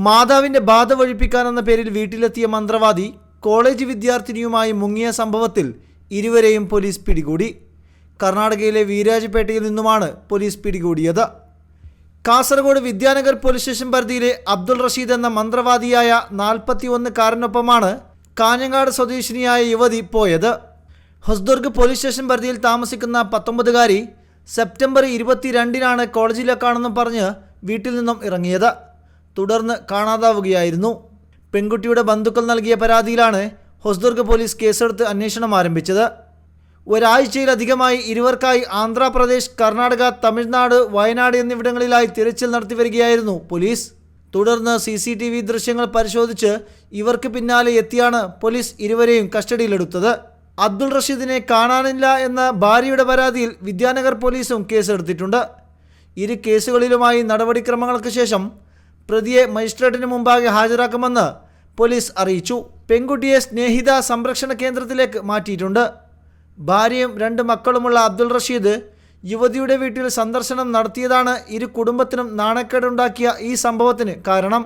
മാതാവിന്റെ ബാധ ഒഴിപ്പിക്കാനെന്ന പേരിൽ വീട്ടിലെത്തിയ മന്ത്രവാദി കോളേജ് വിദ്യാർത്ഥിനിയുമായി മുങ്ങിയ സംഭവത്തിൽ ഇരുവരെയും പോലീസ് പിടികൂടി. കർണാടകയിലെ വീരാജ്പേട്ടയിൽ നിന്നുമാണ് പോലീസ് പിടികൂടിയത്. കാസർഗോഡ് വിദ്യാനഗർ പോലീസ് സ്റ്റേഷൻ പരിധിയിലെ അബ്ദുൾ റഷീദ് എന്ന മന്ത്രവാദിയായ 41-കാരനൊപ്പമാണ് കാഞ്ഞങ്ങാട് സ്വദേശിനിയായ യുവതി പോയത്. ഹൊസ്ദുർഗ് പോലീസ് സ്റ്റേഷൻ പരിധിയിൽ താമസിക്കുന്ന 19-കാരി സെപ്റ്റംബർ 22-നാണ് കോളേജിലേക്കാണെന്നും പറഞ്ഞ് വീട്ടിൽ നിന്നും ഇറങ്ങിയത്. തുടർന്ന് കാണാതാവുകയായിരുന്നു. പെൺകുട്ടിയുടെ ബന്ധുക്കൾ നൽകിയ പരാതിയിലാണ് ഹൊസ്ദുർഗ് പോലീസ് കേസെടുത്ത് അന്വേഷണം ആരംഭിച്ചത്. ഒരാഴ്ചയിലധികമായി ഇരുവർക്കായി ആന്ധ്രാപ്രദേശ്, കർണാടക, തമിഴ്നാട്, വയനാട് എന്നിവിടങ്ങളിലായി തിരച്ചിൽ നടത്തിവരികയായിരുന്നു പോലീസ്. തുടർന്ന് CCTV ദൃശ്യങ്ങൾ പരിശോധിച്ച് ഇവർക്ക് പിന്നാലെ എത്തിയാണ് പോലീസ് ഇരുവരെയും കസ്റ്റഡിയിലെടുത്തത്. അബ്ദുൾ റഷീദിനെ കാണാനില്ല എന്ന ഭാര്യയുടെ പരാതിയിൽ വിദ്യാനഗർ പോലീസും കേസെടുത്തിട്ടുണ്ട്. ഇരു കേസുകളിലുമായി നടപടിക്രമങ്ങൾക്ക് ശേഷം പ്രതിയെ മജിസ്ട്രേറ്റിന് മുമ്പാകെ ഹാജരാക്കുമെന്ന് പോലീസ് അറിയിച്ചു. പെൺകുട്ടിയെ സ്നേഹിത സംരക്ഷണ കേന്ദ്രത്തിലേക്ക് മാറ്റിയിട്ടുണ്ട്. ഭാര്യയും 2 മക്കളുമുള്ള അബ്ദുൾ റഷീദ് യുവതിയുടെ വീട്ടിൽ സന്ദർശനം നടത്തിയതാണ് ഇരു കുടുംബത്തിനും നാണക്കേടുണ്ടാക്കിയ ഈ സംഭവത്തിന് കാരണം.